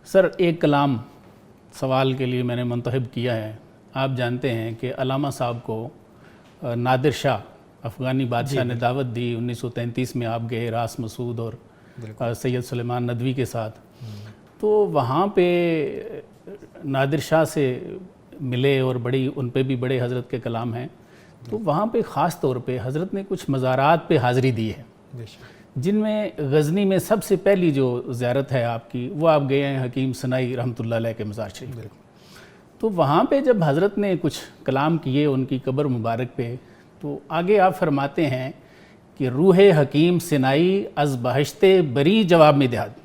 سر ایک کلام سوال کے لیے میں نے منتخب کیا ہے. آپ جانتے ہیں کہ علامہ صاحب کو نادر شاہ افغانی بادشاہ نے دعوت دی. 1933 میں آپ گئے راس مسعود اور سید سلیمان ندوی کے ساتھ. تو وہاں پہ نادر شاہ سے ملے اور ان پہ بھی بڑے حضرت کے کلام ہیں. تو وہاں پہ خاص طور پہ حضرت نے کچھ مزارات پہ حاضری دی ہے، جن میں غزنی میں سب سے پہلی جو زیارت ہے آپ کی، وہ آپ گئے ہیں حکیم سنائی رحمۃ اللہ علیہ کے مزار شریف. تو وہاں پہ جب حضرت نے کچھ کلام کیے ان کی قبر مبارک پہ، تو آگے آپ فرماتے ہیں کہ روح حکیم سنائی از بہشت بری جواب میں دہاد.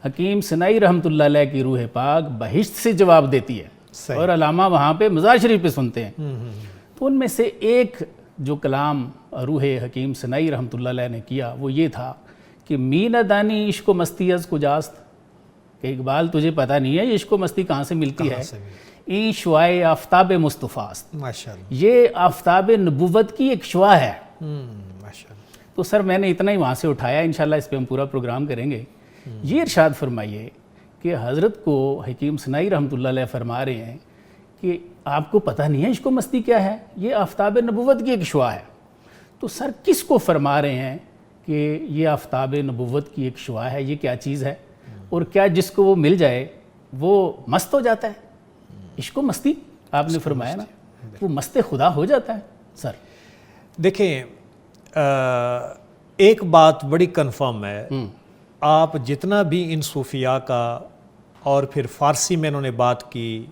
حکیم سنائی رحمۃ اللہ علیہ کی روح پاک بہشت سے جواب دیتی ہے، اور علامہ وہاں پہ مزار شریف پہ سنتے ہیں. تو ان میں سے ایک جو کلام روح حکیم سنائی رحمۃ اللہ علیہ نے کیا وہ یہ تھا کہ می ندانی عشق و مستی از کجاست، کہ اقبال تجھے پتہ نہیں ہے یہ عشق و مستی کہاں سے ملتی ہے. این شعائے آفتاب مصطفیٰ است، یہ آفتاب نبوت کی ایک شعاع ہے. تو سر میں نے اتنا ہی وہاں سے اٹھایا، انشاءاللہ اس پہ ہم پورا پروگرام کریں گے. یہ ارشاد فرمائیے کہ حضرت کو حکیم سنائی رحمۃ اللہ علیہ فرما رہے ہیں کہ آپ کو پتہ نہیں ہے عشق و مستی کیا ہے، یہ آفتاب نبوت کی ایک شعاع ہے. تو سر کس کو فرما رہے ہیں کہ یہ آفتاب نبوت کی ایک شعاع ہے؟ یہ کیا چیز ہے؟ اور کیا جس کو وہ مل جائے وہ مست ہو جاتا ہے؟ عشق و مستی آپ نے فرمایا نا، وہ مست خدا ہو جاتا ہے. سر دیکھیں، ایک بات بڑی کنفرم ہے، آپ جتنا بھی ان صوفیاء کا اور پھر فارسی میں انہوں نے بات کی،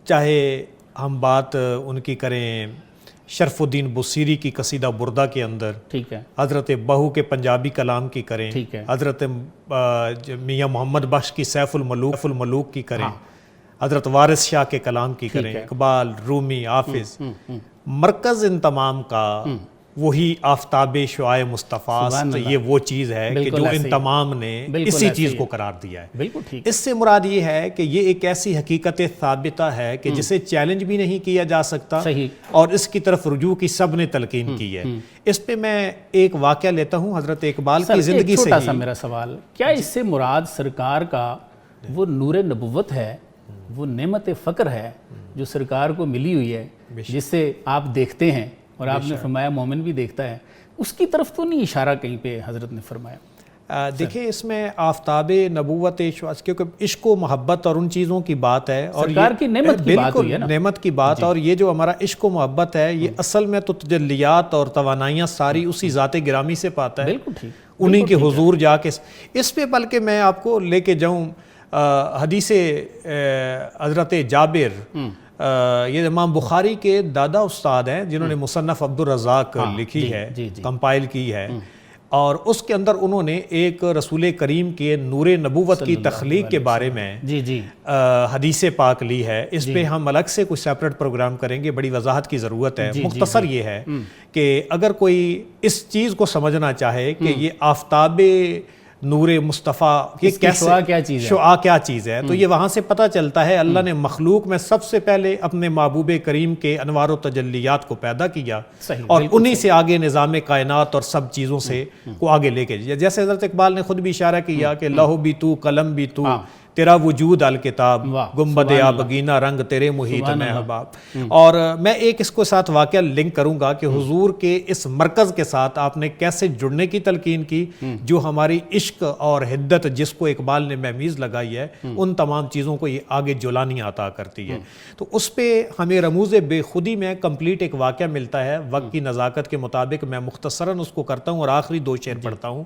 چاہے ہم بات ان کی کریں شرف الدین بصیری کی قصیدہ بردہ کے اندر، ٹھیک ہے، حضرت بہو کے پنجابی کلام کی کریں، حضرت میاں محمد بخش کی سیف الملوک کی کریں، حضرت وارث شاہ کے کلام کی کریں، اقبال، رومی، حافظ، مرکز ان تمام کا وہی آفتاب شعاع مصطفیٰ. یہ وہ چیز ہے کہ جو ان تمام نے اسی چیز کو قرار دیا ہے. اس سے مراد یہ ہے کہ یہ ایک ایسی حقیقت ثابتہ ہے کہ جسے چیلنج بھی نہیں کیا جا سکتا، اور اس کی طرف رجوع کی سب نے تلقین کی ہے. اس پہ میں ایک واقعہ لیتا ہوں حضرت اقبال کی زندگی سے. چھوٹا سا میرا سوال، کیا اس سے مراد سرکار کا وہ نور نبوت ہے، وہ نعمت فقر ہے جو سرکار کو ملی ہوئی ہے، جس سے آپ دیکھتے ہیں اور آپ نے فرمایا مومن بھی دیکھتا ہے، اس کی طرف تو نہیں اشارہ کہیں پہ حضرت نے فرمایا؟ دیکھیں اس میں آفتاب نبوت، کیونکہ عشق و محبت اور ان چیزوں کی بات ہے، اور سرکار کی نعمت کی بات ہوئی ہے نا، نعمت کی بات. اور یہ جو ہمارا عشق و محبت ہے یہ اصل میں تو تجلیات اور توانائیاں ساری اسی ذات گرامی سے پاتا ہے، انہی کے حضور جا کے. اس پہ بلکہ میں آپ کو لے کے جاؤں حدیث حضرت جابر، یہ امام بخاری کے دادا استاد ہیں جنہوں نے مصنف عبد الرزاق لکھی ہے، کمپائل کی ہے، اور اس کے اندر انہوں نے ایک رسول کریم کے نور نبوت کی تخلیق کے بارے میں حدیث پاک لی ہے. اس پہ ہم الگ سے کچھ سیپریٹ پروگرام کریں گے، بڑی وضاحت کی ضرورت ہے. مختصر یہ ہے کہ اگر کوئی اس چیز کو سمجھنا چاہے کہ یہ آفتاب نور مصطفیٰ شعاع کیا چیز ہے، تو یہ وہاں سے پتہ چلتا ہے اللہ نے مخلوق میں سب سے پہلے اپنے محبوب کریم کے انوار و تجلیات کو پیدا کیا، اور انہی سے آگے نظام کائنات اور سب چیزوں سے کو آگے لے کے جائے. جیسے حضرت اقبال نے خود بھی اشارہ کیا کہ لوح بھی تو، قلم بھی تو، تیرا وجود الکتاب، گنبد آبگینہ رنگ تیرے محیط میں احباب. اور میں ایک اس کو ساتھ واقعہ لنک کروں گا کہ حضور کے اس مرکز کے ساتھ آپ نے کیسے جڑنے کی تلقین کی، جو ہماری عشق اور حدت جس کو اقبال نے مہمیز لگائی ہے، ان تمام چیزوں کو یہ آگے جولانی عطا کرتی ہے. تو اس پہ ہمیں رموز بے خودی میں کمپلیٹ ایک واقعہ ملتا ہے. وقت کی نزاکت کے مطابق میں مختصراً اس کو کرتا ہوں اور آخری 2 شعر پڑھتا ہوں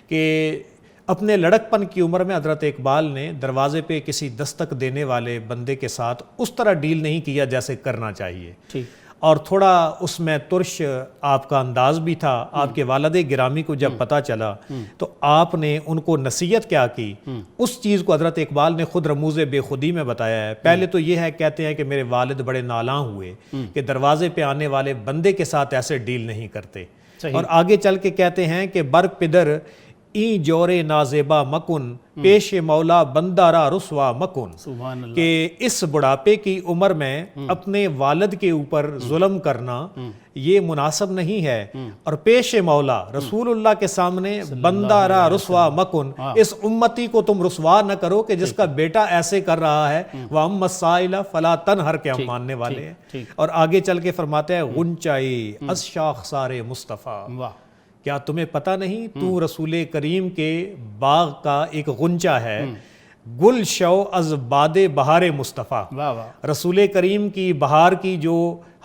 کہ اپنے لڑک پن کی عمر میں حضرت اقبال نے دروازے پہ کسی دستک دینے والے بندے کے ساتھ اس طرح ڈیل نہیں کیا جیسے کرنا چاہیے، اور تھوڑا اس میں ترش آپ کا انداز بھی تھا. آپ کے والد گرامی کو جب پتہ چلا تو آپ نے ان کو نصیحت کیا کی، اس چیز کو حضرت اقبال نے خود رموز بے خودی میں بتایا ہے. پہلے تو یہ ہے، کہتے ہیں کہ میرے والد بڑے نالاں ہوئے کہ دروازے پہ آنے والے بندے کے ساتھ ایسے ڈیل نہیں کرتے، اور آگے چل کے کہتے ہیں کہ بر پدر این جورے نازیبا مکن پیش مولا بندارا رسوا مکن، سبحان اللہ، کہ اس بڑھاپے کی عمر میں اپنے والد کے اوپر ظلم کرنا یہ مناسب نہیں ہے، اور پیش مولا رسول اللہ کے سامنے بندارا رسوا مکن، اس امتی کو تم رسوا نہ کرو کہ جس کا بیٹا ایسے کر رہا ہے، وَأَمَّا السَّائِلَ فَلَا تَنْهَرْ کے ہم ماننے والے ہیں۔ اور آگے چل کے فرماتے ہیں غنچائی از شاخسار مصطفیٰ، واہ، کیا تمہیں پتہ نہیں تو رسول کریم کے باغ کا ایک غنچہ ہے، گل شو از باد بہار مصطفیٰ، واہ واہ، رسول کریم کی بہار کی جو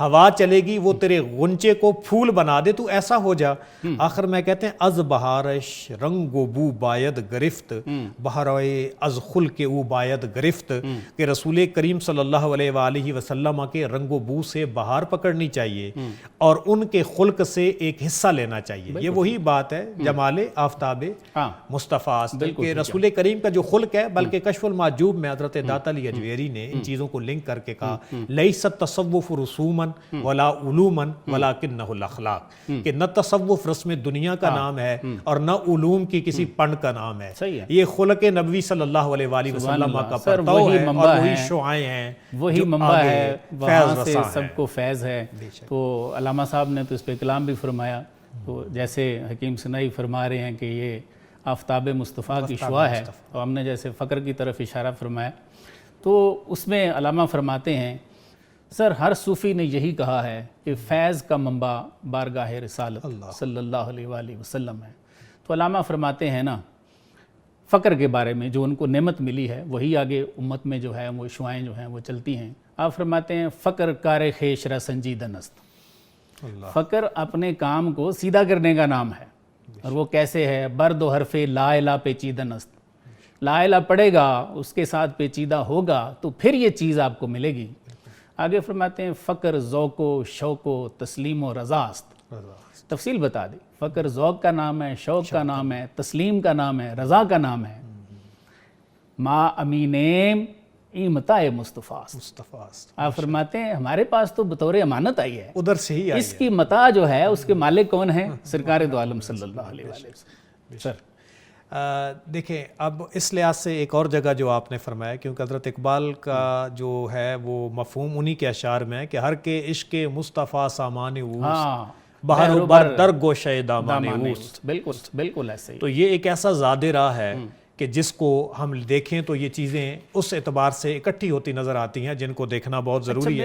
ہوا چلے گی وہ تیرے غنچے کو پھول بنا دے، تو ایسا ہو جا۔ آخر میں کہتے ہیں از بہارش رنگ و بو باید گرفت، بہارے از خلق او باید گرفت، کہ رسول کریم صلی اللہ علیہ وآلہ وسلم کے رنگ و بو سے بہار پکڑنی چاہیے اور ان کے خلق سے ایک حصہ لینا چاہیے۔ یہ وہی بات ہے جمال آفتاب مصطفیٰ، کہ رسول کریم کا جو خلق ہے، بلکہ کشف المحجوب میں حضرت داتا علی اجویری نے ان چیزوں کو لنک کر کے کہا لیست تصوف رسوما ولا علوما ولکنہ الاخلاق، کہ نہ تصوف رسم دنیا کا نام ہے اور نہ علوم کی کسی پنڈ کا نام ہے، یہ خلق نبوی صلی اللہ علیہ وآلہ وسلم کا پرتو ہے اور وہی شعائیں ہیں، وہی منبع ہے، وہاں سے سب کو فیض ہے۔ تو علامہ صاحب نے تو اس پہ کلام بھی فرمایا، تو جیسے حکیم سنائی فرما رہے ہیں کہ یہ آفتاب مصطفیٰ کی شعاع ہے، تو ہم نے جیسے فقر کی طرف اشارہ فرمایا، تو اس میں علامہ فرماتے ہیں سر ہر صوفی نے یہی کہا ہے کہ فیض کا منبع بارگاہ رسالت صلی اللہ علیہ وآلہ وسلم ہے۔ تو علامہ فرماتے ہیں نا فقر کے بارے میں، جو ان کو نعمت ملی ہے وہی آگے امت میں جو ہے وہ شعائیں جو ہیں وہ چلتی ہیں۔ آپ فرماتے ہیں فقر کار خیش را سنجیدہ نست، فقر اپنے کام کو سیدھا کرنے کا نام ہے، اور وہ کیسے ہے؟ برد و حرف لا الہ پیچیدہ نست، لا الہ پڑھے گا اس کے ساتھ پیچیدہ ہوگا تو پھر یہ چیز آپ کو ملے گی۔ آگے فرماتے ہیں فقر ذوق و شوق و تسلیم و رضاست، تفصیل بتا دی، فقر ذوق کا نام ہے، شوق کا نام ہے، تسلیم کا نام ہے، رضا کا نام ہے۔ ما امینیم ای متاع مصطفیٰ، آپ فرماتے ہیں ہمارے پاس تو بطور امانت آئی ہے، ادھر سے ہی اس کی متاع جو ہے اس کے مالک کون ہیں؟ سرکار دو عالم صلی اللہ علیہ وسلم۔ سر دیکھیں اب اس لحاظ سے ایک اور جگہ جو آپ نے فرمایا، کیونکہ حضرت اقبال کا جو ہے وہ مفہوم انہی کے اشعار میں ہے کہ ہر کے عشق مصطفیٰ سامان اوست، بہر و بر در گوشہ دامان اوست، بالکل ایسے ہی۔ تو یہ ایک ایسا زاد راہ ہے کہ جس کو ہم دیکھیں تو یہ چیزیں اس اعتبار سے اکٹھی ہوتی نظر آتی ہیں جن کو دیکھنا بہت ضروری ہے۔